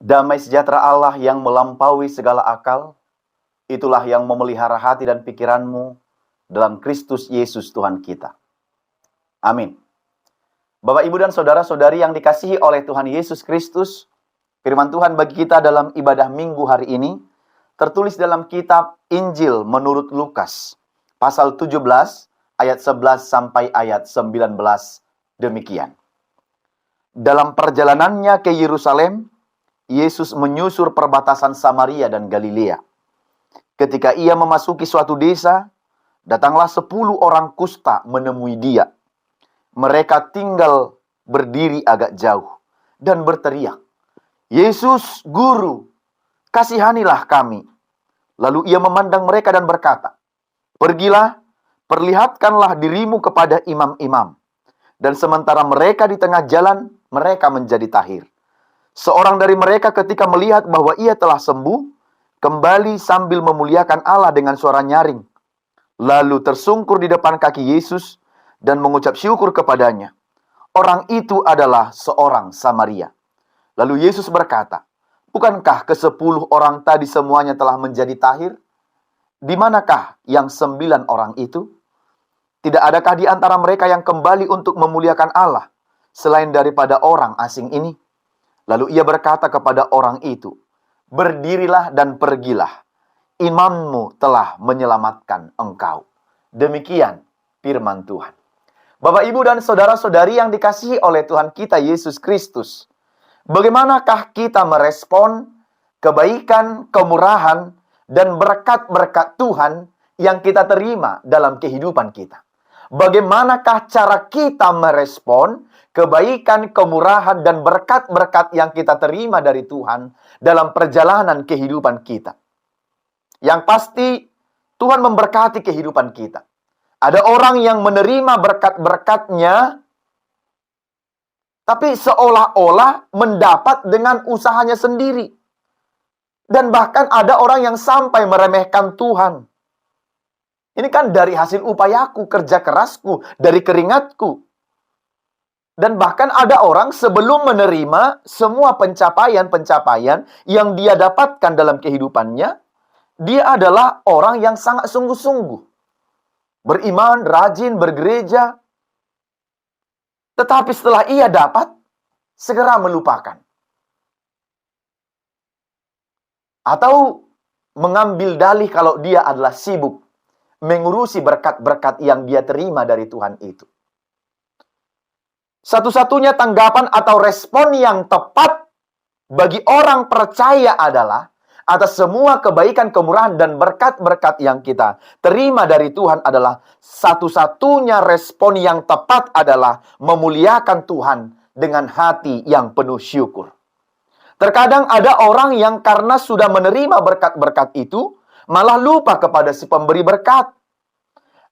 Damai sejahtera Allah yang melampaui segala akal, itulah yang memelihara hati dan pikiranmu dalam Kristus Yesus Tuhan kita. Amin. Bapak, Ibu, dan saudara-saudari yang dikasihi oleh Tuhan Yesus Kristus, firman Tuhan bagi kita dalam ibadah minggu hari ini, tertulis dalam kitab Injil menurut Lukas, pasal 17, ayat 11 sampai ayat 19, demikian. Dalam perjalanannya ke Yerusalem, Yesus menyusur perbatasan Samaria dan Galilea. Ketika ia memasuki suatu desa, datanglah 10 orang kusta menemui dia. Mereka tinggal berdiri agak jauh dan berteriak, "Yesus, Guru, kasihanilah kami." Lalu ia memandang mereka dan berkata, "Pergilah, perlihatkanlah dirimu kepada imam-imam." Dan sementara mereka di tengah jalan, mereka menjadi tahir. Seorang dari mereka ketika melihat bahwa ia telah sembuh, kembali sambil memuliakan Allah dengan suara nyaring. Lalu tersungkur di depan kaki Yesus dan mengucap syukur kepadanya. Orang itu adalah seorang Samaria. Lalu Yesus berkata, "Bukankah ke-10 orang tadi semuanya telah menjadi tahir? Di manakah yang 9 orang itu? Tidak adakah di antara mereka yang kembali untuk memuliakan Allah, selain daripada orang asing ini?" Lalu ia berkata kepada orang itu, "Berdirilah dan pergilah, imanmu telah menyelamatkan engkau." Demikian firman Tuhan. Bapak, Ibu, dan saudara-saudari yang dikasihi oleh Tuhan kita Yesus Kristus, bagaimanakah kita merespon kebaikan, kemurahan, dan berkat-berkat Tuhan yang kita terima dalam kehidupan kita? Bagaimanakah cara kita merespon kebaikan, kemurahan, dan berkat-berkat yang kita terima dari Tuhan dalam perjalanan kehidupan kita? Yang pasti, Tuhan memberkati kehidupan kita. Ada orang yang menerima berkat-berkatnya, tapi seolah-olah mendapat dengan usahanya sendiri. Dan bahkan ada orang yang sampai meremehkan Tuhan. Ini kan dari hasil upayaku, kerja kerasku, dari keringatku. Dan bahkan ada orang sebelum menerima semua pencapaian-pencapaian yang dia dapatkan dalam kehidupannya, dia adalah orang yang sangat sungguh-sungguh. Beriman, rajin, bergereja. Tetapi setelah ia dapat, segera melupakan. Atau mengambil dalih kalau dia adalah sibuk mengurusi berkat-berkat yang dia terima dari Tuhan itu. Satu-satunya tanggapan atau respon yang tepat bagi orang percaya adalah atas semua kebaikan, kemurahan, dan berkat-berkat yang kita terima dari Tuhan adalah satu-satunya respon yang tepat adalah memuliakan Tuhan dengan hati yang penuh syukur. Terkadang ada orang yang karena sudah menerima berkat-berkat itu, malah lupa kepada si pemberi berkat.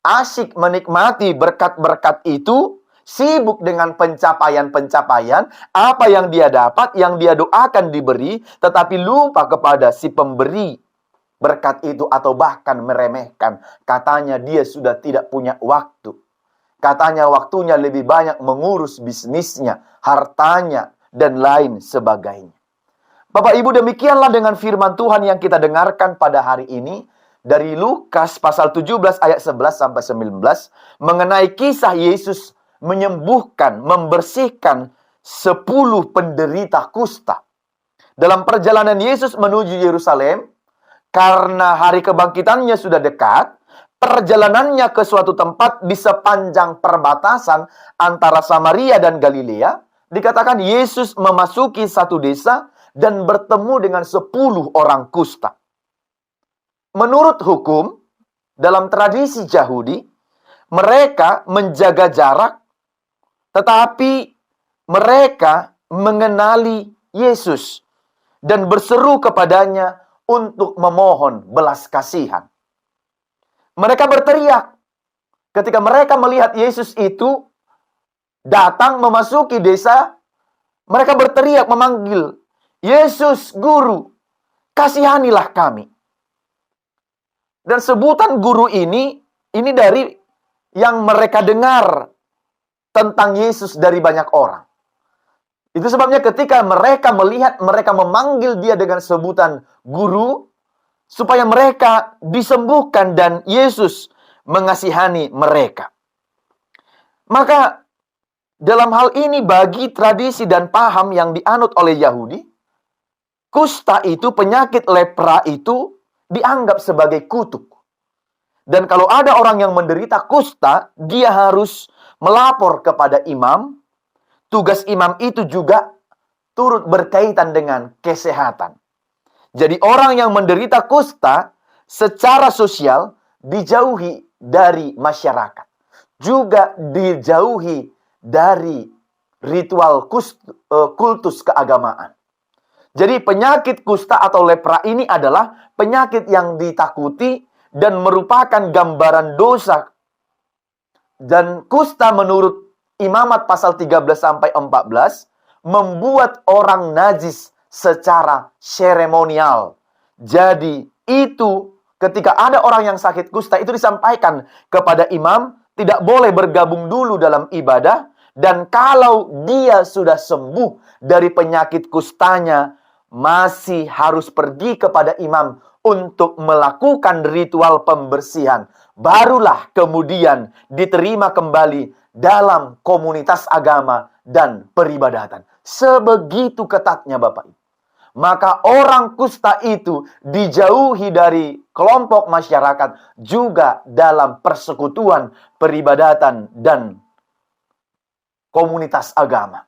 Asyik menikmati berkat-berkat itu, sibuk dengan pencapaian-pencapaian, apa yang dia dapat, yang dia doakan diberi, tetapi lupa kepada si pemberi berkat itu atau bahkan meremehkan. Katanya dia sudah tidak punya waktu. Katanya waktunya lebih banyak mengurus bisnisnya, hartanya, dan lain sebagainya. Bapak, Ibu, demikianlah dengan firman Tuhan yang kita dengarkan pada hari ini dari Lukas pasal 17 ayat 11 sampai 19 mengenai kisah Yesus menyembuhkan, membersihkan 10 penderita kusta. Dalam perjalanan Yesus menuju Yerusalem, karena hari kebangkitannya sudah dekat, perjalanannya ke suatu tempat di sepanjang perbatasan antara Samaria dan Galilea, dikatakan Yesus memasuki satu desa dan bertemu dengan 10 orang kusta. Menurut hukum, dalam tradisi Yahudi, mereka menjaga jarak, tetapi mereka mengenali Yesus dan berseru kepadanya untuk memohon belas kasihan. Mereka berteriak ketika mereka melihat Yesus itu datang memasuki desa. Mereka berteriak memanggil, "Yesus, Guru, kasihanilah kami." Dan sebutan guru ini dari yang mereka dengar tentang Yesus dari banyak orang. Itu sebabnya ketika mereka melihat, mereka memanggil dia dengan sebutan guru, supaya mereka disembuhkan dan Yesus mengasihani mereka. Maka dalam hal ini bagi tradisi dan paham yang dianut oleh Yahudi, kusta itu, penyakit lepra itu dianggap sebagai kutuk. Dan kalau ada orang yang menderita kusta, dia harus melapor kepada imam. Tugas imam itu juga turut berkaitan dengan kesehatan. Jadi orang yang menderita kusta secara sosial dijauhi dari masyarakat. Juga dijauhi dari ritual kultus keagamaan. Jadi penyakit kusta atau lepra ini adalah penyakit yang ditakuti dan merupakan gambaran dosa. Dan kusta menurut Imamat pasal 13-14 membuat orang najis secara seremonial. Jadi itu ketika ada orang yang sakit kusta itu disampaikan kepada imam, tidak boleh bergabung dulu dalam ibadah. Dan kalau dia sudah sembuh dari penyakit kustanya, masih harus pergi kepada imam untuk melakukan ritual pembersihan. Barulah kemudian diterima kembali dalam komunitas agama dan peribadatan. Sebegitu ketatnya Bapak Ibu. Maka orang kusta itu dijauhi dari kelompok masyarakat, juga dalam persekutuan, peribadatan, dan komunitas agama.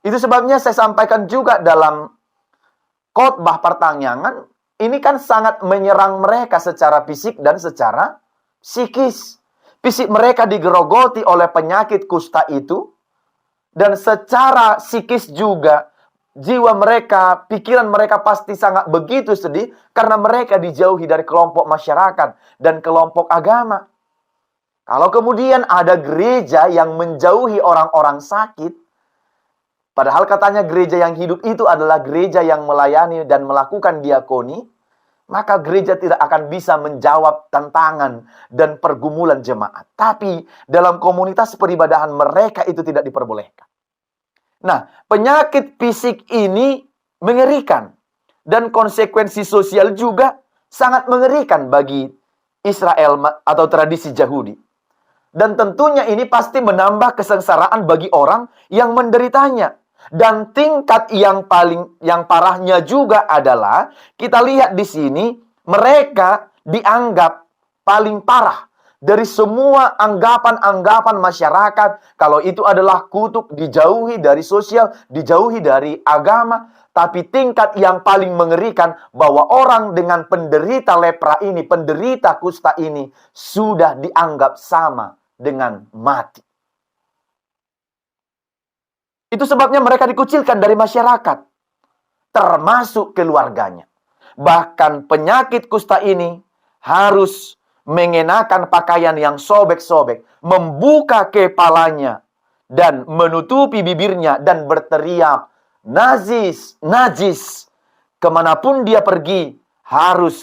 Itu sebabnya saya sampaikan juga dalam khotbah pertanyaan, ini kan sangat menyerang mereka secara fisik dan secara psikis. Fisik mereka digerogoti oleh penyakit kusta itu, dan secara psikis juga jiwa mereka, pikiran mereka pasti sangat begitu sedih karena mereka dijauhi dari kelompok masyarakat dan kelompok agama. Kalau kemudian ada gereja yang menjauhi orang-orang sakit, padahal katanya gereja yang hidup itu adalah gereja yang melayani dan melakukan diakoni, maka gereja tidak akan bisa menjawab tantangan dan pergumulan jemaat. Tapi dalam komunitas peribadahan mereka itu tidak diperbolehkan. Nah, penyakit fisik ini mengerikan. Dan konsekuensi sosial juga sangat mengerikan bagi Israel atau tradisi Yahudi. Dan tentunya ini pasti menambah kesengsaraan bagi orang yang menderitanya. Dan tingkat yang parahnya juga adalah, kita lihat di sini, mereka dianggap paling parah dari semua anggapan-anggapan masyarakat. Kalau itu adalah kutuk, dijauhi dari sosial, dijauhi dari agama. Tapi tingkat yang paling mengerikan bahwa orang dengan penderita lepra ini, penderita kusta ini, sudah dianggap sama dengan mati. Itu sebabnya mereka dikucilkan dari masyarakat, termasuk keluarganya. Bahkan penyakit kusta ini harus mengenakan pakaian yang sobek-sobek, membuka kepalanya, dan menutupi bibirnya, dan berteriak, najis, najis. Kemanapun dia pergi, harus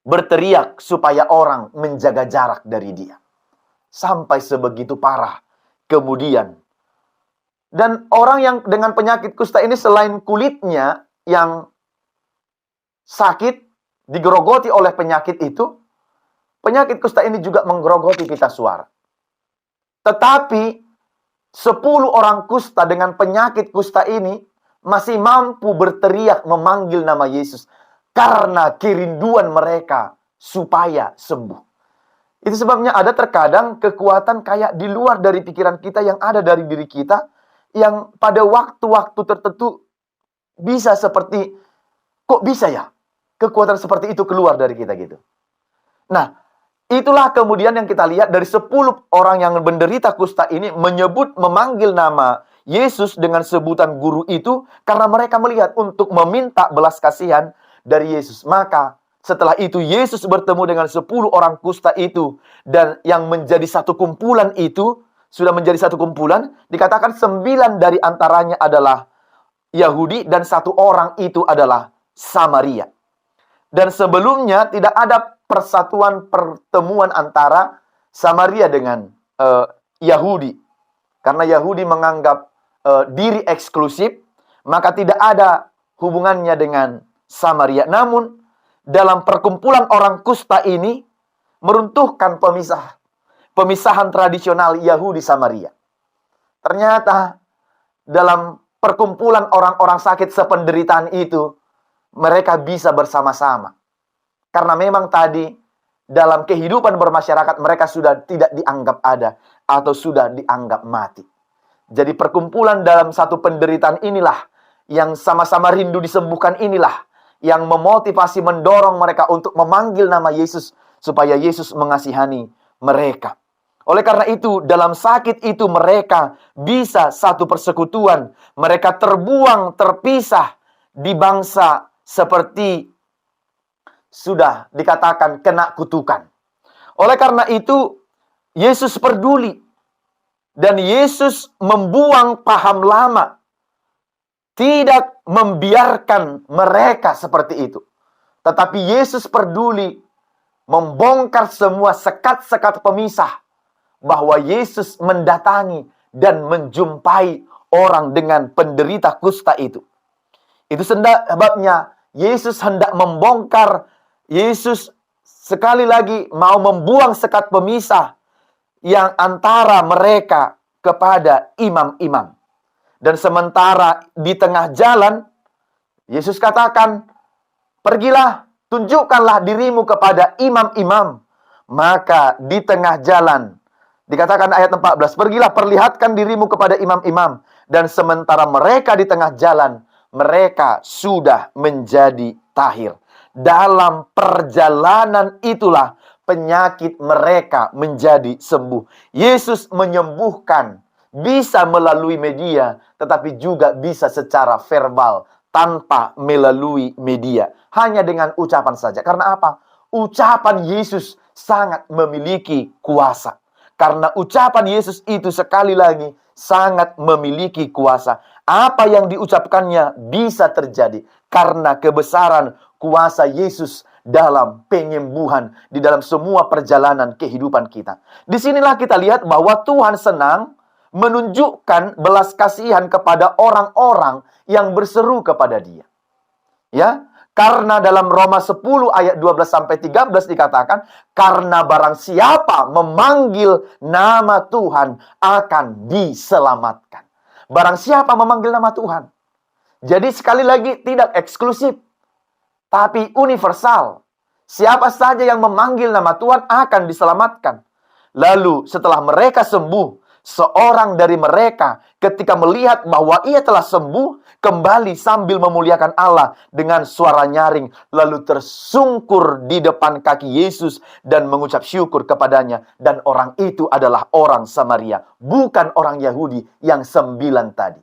berteriak supaya orang menjaga jarak dari dia. Sampai sebegitu parah. Kemudian, dan orang yang dengan penyakit kusta ini selain kulitnya yang sakit, digerogoti oleh penyakit itu, penyakit kusta ini juga menggerogoti pita suara. Tetapi 10 orang kusta dengan penyakit kusta ini masih mampu berteriak memanggil nama Yesus karena kerinduan mereka supaya sembuh. Itu sebabnya ada terkadang kekuatan kayak di luar dari pikiran kita yang ada dari diri kita, yang pada waktu-waktu tertentu bisa seperti, kok bisa ya kekuatan seperti itu keluar dari kita gitu. Nah, itulah kemudian yang kita lihat dari 10 orang yang menderita kusta ini memanggil nama Yesus dengan sebutan guru itu karena mereka melihat untuk meminta belas kasihan dari Yesus. Maka setelah itu Yesus bertemu dengan 10 orang kusta itu, dan yang menjadi satu kumpulan itu, sudah menjadi satu kumpulan, dikatakan 9 dari antaranya adalah Yahudi dan 1 orang itu adalah Samaria. Dan sebelumnya tidak ada persatuan pertemuan antara Samaria dengan Yahudi. Karena Yahudi menganggap diri eksklusif, maka tidak ada hubungannya dengan Samaria. Namun, dalam perkumpulan orang kusta ini, meruntuhkan pemisahan tradisional Yahudi Samaria. Ternyata, dalam perkumpulan orang-orang sakit sependeritaan itu, mereka bisa bersama-sama. Karena memang tadi, dalam kehidupan bermasyarakat, mereka sudah tidak dianggap ada, atau sudah dianggap mati. Jadi perkumpulan dalam satu penderitaan inilah, yang sama-sama rindu disembuhkan inilah, yang memotivasi, mendorong mereka untuk memanggil nama Yesus, supaya Yesus mengasihani mereka. Oleh karena itu, dalam sakit itu mereka bisa satu persekutuan. Mereka terbuang, terpisah di bangsa seperti sudah dikatakan kena kutukan. Oleh karena itu, Yesus peduli. Dan Yesus membuang paham lama. Tidak membiarkan mereka seperti itu. Tetapi Yesus peduli membongkar semua sekat-sekat pemisah. Bahwa Yesus mendatangi dan menjumpai orang dengan penderita kusta itu. Itu sebabnya Yesus hendak membongkar. Yesus sekali lagi mau membuang sekat pemisah yang antara mereka kepada imam-imam. Dan sementara di tengah jalan, Yesus katakan, pergilah, tunjukkanlah dirimu kepada imam-imam. Maka di tengah jalan, dikatakan ayat 14, pergilah, perlihatkan dirimu kepada imam-imam. Dan sementara mereka di tengah jalan, mereka sudah menjadi tahir. Dalam perjalanan itulah penyakit mereka menjadi sembuh. Yesus menyembuhkan bisa melalui media, tetapi juga bisa secara verbal, tanpa melalui media. Hanya dengan ucapan saja. Karena apa? Ucapan Yesus sangat memiliki kuasa. Karena ucapan Yesus itu sekali lagi sangat memiliki kuasa. Apa yang diucapkannya bisa terjadi. Karena kebesaran kuasa Yesus dalam penyembuhan di dalam semua perjalanan kehidupan kita. Disinilah kita lihat bahwa Tuhan senang menunjukkan belas kasihan kepada orang-orang yang berseru kepada Dia. Ya, karena dalam Roma 10 ayat 12-13 dikatakan, karena barang siapa memanggil nama Tuhan akan diselamatkan. Barang siapa memanggil nama Tuhan. Jadi sekali lagi tidak eksklusif, tapi universal. Siapa saja yang memanggil nama Tuhan akan diselamatkan. Lalu setelah mereka sembuh, seorang dari mereka ketika melihat bahwa ia telah sembuh, kembali sambil memuliakan Allah dengan suara nyaring, lalu tersungkur di depan kaki Yesus dan mengucap syukur kepadanya. Dan orang itu adalah orang Samaria, bukan orang Yahudi yang 9 tadi.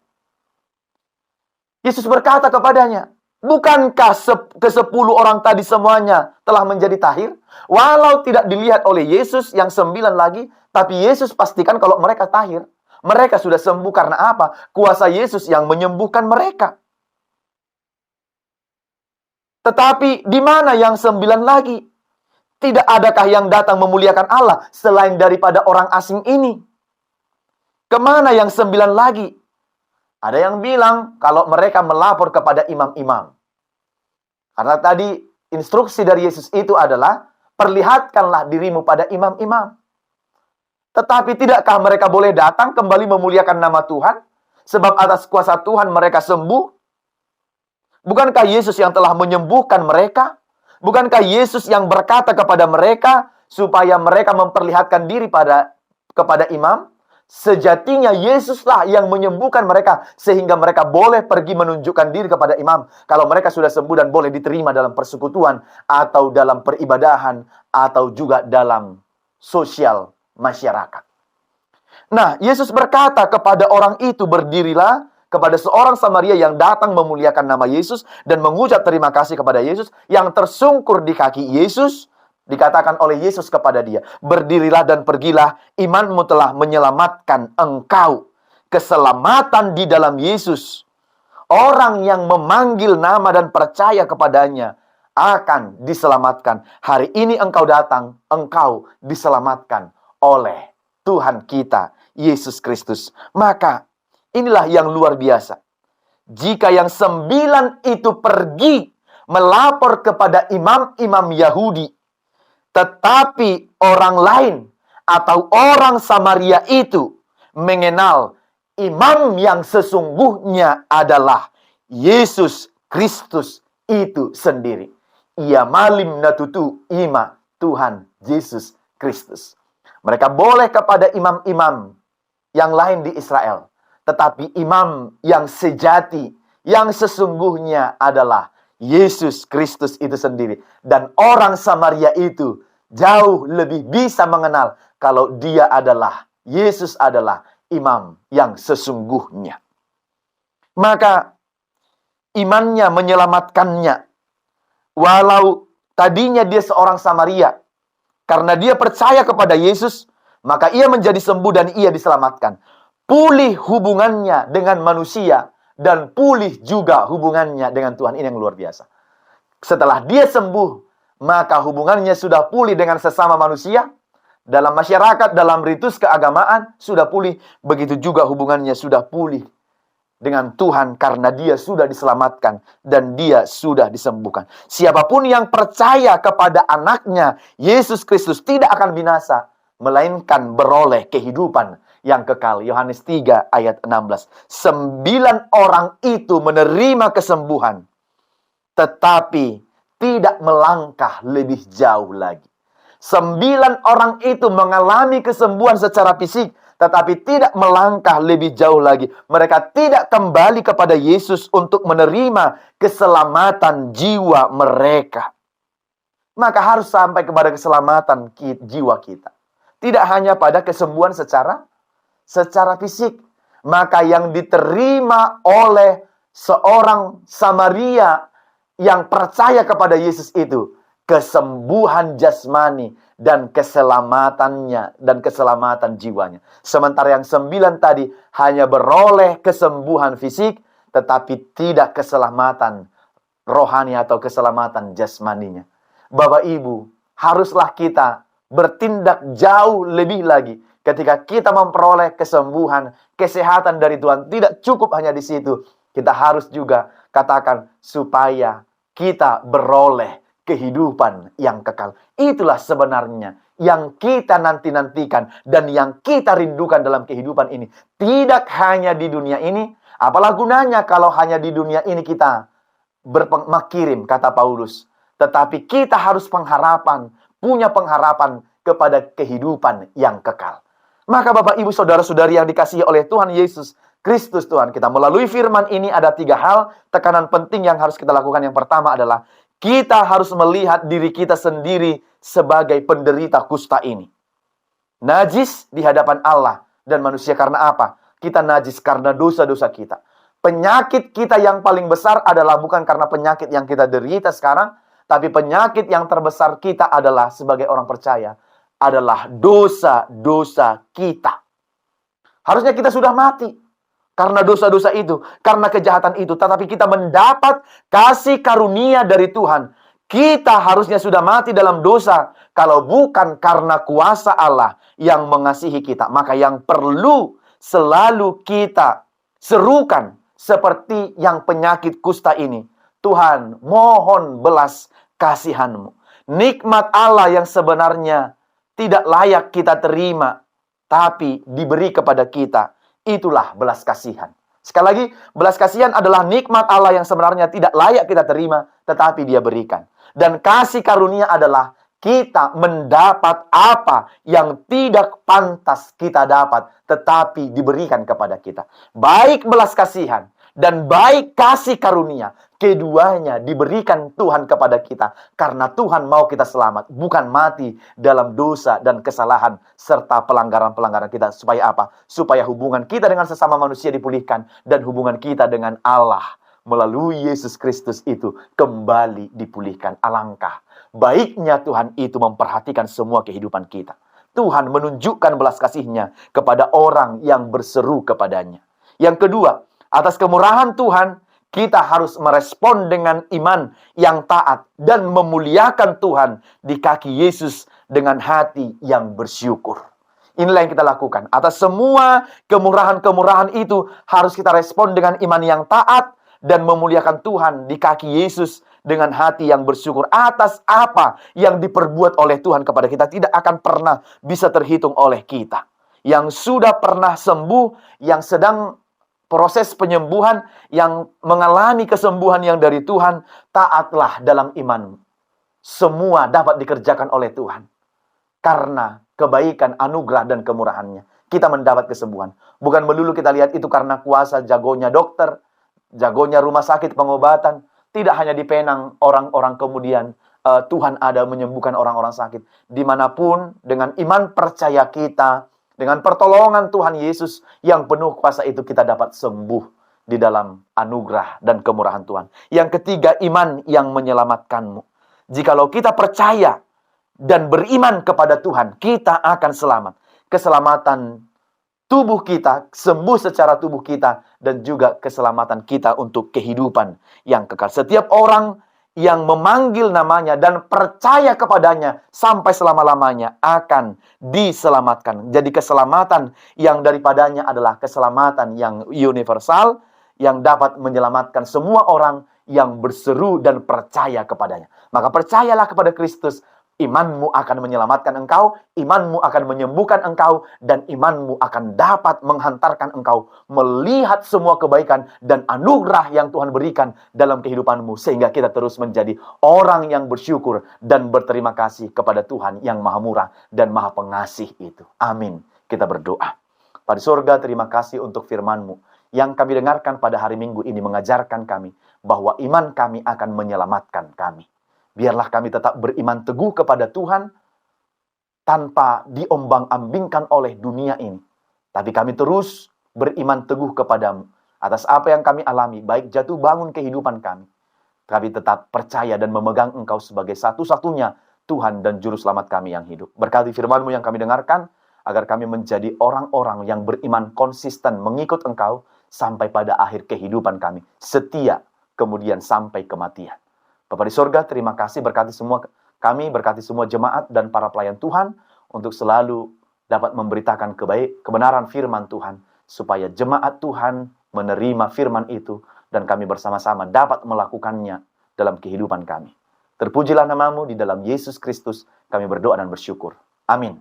Yesus berkata kepadanya, bukankah ke-10 orang tadi semuanya telah menjadi tahir? Walau tidak dilihat oleh Yesus yang 9 lagi, tapi Yesus pastikan kalau mereka tahir. Mereka sudah sembuh karena apa? Kuasa Yesus yang menyembuhkan mereka. Tetapi di mana yang 9 lagi? Tidak adakah yang datang memuliakan Allah selain daripada orang asing ini? Kemana yang 9 lagi? Ada yang bilang kalau mereka melapor kepada imam-imam. Karena tadi instruksi dari Yesus itu adalah, perlihatkanlah dirimu pada imam-imam. Tetapi tidakkah mereka boleh datang kembali memuliakan nama Tuhan? Sebab atas kuasa Tuhan mereka sembuh. Bukankah Yesus yang telah menyembuhkan mereka? Bukankah Yesus yang berkata kepada mereka supaya mereka memperlihatkan diri kepada imam? Sejatinya Yesuslah yang menyembuhkan mereka sehingga mereka boleh pergi menunjukkan diri kepada imam. Kalau mereka sudah sembuh dan boleh diterima dalam persekutuan atau dalam peribadahan atau juga dalam sosial masyarakat. Nah, Yesus berkata kepada orang itu, berdirilah, kepada seorang Samaria yang datang memuliakan nama Yesus dan mengucap terima kasih kepada Yesus, yang tersungkur di kaki Yesus. Dikatakan oleh Yesus kepada dia, berdirilah dan pergilah, imanmu telah menyelamatkan engkau. Keselamatan di dalam Yesus. Orang yang memanggil nama dan percaya kepadanya akan diselamatkan. Hari ini engkau datang, engkau diselamatkan oleh Tuhan kita, Yesus Kristus. Maka Inilah yang luar biasa. Jika yang 9 itu pergi melapor kepada imam-imam Yahudi, tetapi orang lain atau orang Samaria itu mengenal imam yang sesungguhnya adalah Yesus Kristus itu sendiri. Ia malim natutu ima Tuhan Yesus Kristus. Mereka boleh kepada imam-imam yang lain di Israel, tetapi imam yang sejati, yang sesungguhnya adalah Yesus Kristus itu sendiri. Dan orang Samaria itu jauh lebih bisa mengenal kalau dia adalah, Yesus adalah imam yang sesungguhnya. Maka imannya menyelamatkannya. Walau tadinya dia seorang Samaria, karena dia percaya kepada Yesus, maka ia menjadi sembuh dan ia diselamatkan. Pulih hubungannya dengan manusia dan pulih juga hubungannya dengan Tuhan. Ini yang luar biasa. Setelah dia sembuh, maka hubungannya sudah pulih dengan sesama manusia. Dalam masyarakat, dalam ritus keagamaan sudah pulih. Begitu juga hubungannya sudah pulih dengan Tuhan karena dia sudah diselamatkan dan dia sudah disembuhkan. Siapapun yang percaya kepada anaknya Yesus Kristus tidak akan binasa, melainkan beroleh kehidupan yang kekal. Yohanes 3 ayat 16. 9 orang itu menerima kesembuhan, tetapi tidak melangkah lebih jauh lagi. 9 orang itu mengalami kesembuhan secara fisik, tetapi tidak melangkah lebih jauh lagi. Mereka tidak kembali kepada Yesus untuk menerima keselamatan jiwa mereka. Maka harus sampai kepada keselamatan jiwa kita. Tidak hanya pada kesembuhan secara fisik. Maka yang diterima oleh seorang Samaria yang percaya kepada Yesus itu kesembuhan jasmani dan keselamatannya dan keselamatan jiwanya. Sementara yang 9 tadi hanya beroleh kesembuhan fisik, tetapi tidak keselamatan rohani atau keselamatan jasmaninya. Bapak Ibu, haruslah kita bertindak jauh lebih lagi ketika kita memperoleh kesembuhan, kesehatan dari Tuhan. Tidak cukup hanya di situ. Kita harus juga katakan supaya kita beroleh kehidupan yang kekal. Itulah sebenarnya yang kita nanti-nantikan dan yang kita rindukan dalam kehidupan ini. Tidak hanya di dunia ini. Apalah gunanya kalau hanya di dunia ini kita bermakirim, kata Paulus. Tetapi kita harus punya pengharapan kepada kehidupan yang kekal. Maka Bapak Ibu Saudara-saudari yang dikasihi oleh Tuhan Yesus Kristus Tuhan kita, melalui firman ini ada 3 hal tekanan penting yang harus kita lakukan. Yang pertama adalah kita harus melihat diri kita sendiri sebagai penderita kusta ini. Najis di hadapan Allah dan manusia karena apa? Kita najis karena dosa-dosa kita. Penyakit kita yang paling besar adalah bukan karena penyakit yang kita derita sekarang, tapi penyakit yang terbesar kita adalah sebagai orang percaya adalah dosa-dosa kita. Harusnya kita sudah mati karena dosa-dosa itu, karena kejahatan itu. Tetapi kita mendapat kasih karunia dari Tuhan. Kita harusnya sudah mati dalam dosa, kalau bukan karena kuasa Allah yang mengasihi kita. Maka yang perlu selalu kita serukan seperti yang penyakit kusta ini. Tuhan, mohon belas kasihan-Mu. Nikmat Allah yang sebenarnya tidak layak kita terima, tapi diberi kepada kita. Itulah belas kasihan. Sekali lagi, belas kasihan adalah nikmat Allah yang sebenarnya tidak layak kita terima, tetapi Dia berikan. Dan kasih karunia adalah kita mendapat apa yang tidak pantas kita dapat, tetapi diberikan kepada kita. Baik belas kasihan dan baik kasih karunia, keduanya diberikan Tuhan kepada kita. Karena Tuhan mau kita selamat, bukan mati dalam dosa dan kesalahan serta pelanggaran-pelanggaran kita. Supaya apa? Supaya hubungan kita dengan sesama manusia dipulihkan dan hubungan kita dengan Allah melalui Yesus Kristus itu kembali dipulihkan. Alangkah baiknya Tuhan itu memperhatikan semua kehidupan kita. Tuhan menunjukkan belas kasih-Nya kepada orang yang berseru kepadanya. Yang kedua, atas kemurahan Tuhan, kita harus merespon dengan iman yang taat dan memuliakan Tuhan di kaki Yesus dengan hati yang bersyukur. Inilah yang kita lakukan. Atas semua kemurahan-kemurahan itu harus kita respon dengan iman yang taat dan memuliakan Tuhan di kaki Yesus dengan hati yang bersyukur atas apa yang diperbuat oleh Tuhan kepada kita. Tidak akan pernah bisa terhitung oleh kita. Yang sudah pernah sembuh, yang sedang proses penyembuhan, yang mengalami kesembuhan yang dari Tuhan, taatlah dalam imanmu. Semua dapat dikerjakan oleh Tuhan. Karena kebaikan, anugerah, dan kemurahannya, kita mendapat kesembuhan. Bukan melulu kita lihat itu karena kuasa jagonya dokter, jagonya rumah sakit pengobatan. Tidak hanya di Penang, orang-orang kemudian Tuhan ada menyembuhkan orang-orang sakit. Dimanapun, dengan iman percaya kita, dengan pertolongan Tuhan Yesus yang penuh kuasa itu, kita dapat sembuh di dalam anugerah dan kemurahan Tuhan. Yang ketiga, iman yang menyelamatkanmu. Jikalau kita percaya dan beriman kepada Tuhan, kita akan selamat. Keselamatan tubuh kita, sembuh secara tubuh kita, dan juga keselamatan kita untuk kehidupan yang kekal. Setiap orang yang memanggil namanya dan percaya kepadanya sampai selama-lamanya akan diselamatkan. Jadi keselamatan yang daripadanya adalah keselamatan yang universal, yang dapat menyelamatkan semua orang yang berseru dan percaya kepadanya. Maka percayalah kepada Kristus. Imanmu akan menyelamatkan engkau, imanmu akan menyembuhkan engkau, dan imanmu akan dapat menghantarkan engkau melihat semua kebaikan dan anugerah yang Tuhan berikan dalam kehidupanmu, sehingga kita terus menjadi orang yang bersyukur dan berterima kasih kepada Tuhan yang maha murah dan maha pengasih itu. Amin. Kita berdoa. Pada surga, terima kasih untuk firman-Mu yang kami dengarkan pada hari Minggu ini, mengajarkan kami bahwa iman kami akan menyelamatkan kami. Biarlah kami tetap beriman teguh kepada Tuhan tanpa diombang-ambingkan oleh dunia ini. Tapi kami terus beriman teguh kepadamu atas apa yang kami alami, baik jatuh bangun kehidupan kami. Kami tetap percaya dan memegang Engkau sebagai satu-satunya Tuhan dan Juru Selamat kami yang hidup. Berkati firman-Mu yang kami dengarkan, agar kami menjadi orang-orang yang beriman konsisten mengikut Engkau sampai pada akhir kehidupan kami. Setia, kemudian sampai kematian. Bapa di surga, terima kasih, berkati semua kami, berkati semua jemaat dan para pelayan Tuhan untuk selalu dapat memberitakan kebenaran firman Tuhan, supaya jemaat Tuhan menerima firman itu dan kami bersama-sama dapat melakukannya dalam kehidupan kami. Terpujilah nama-Mu, di dalam Yesus Kristus kami berdoa dan bersyukur. Amin.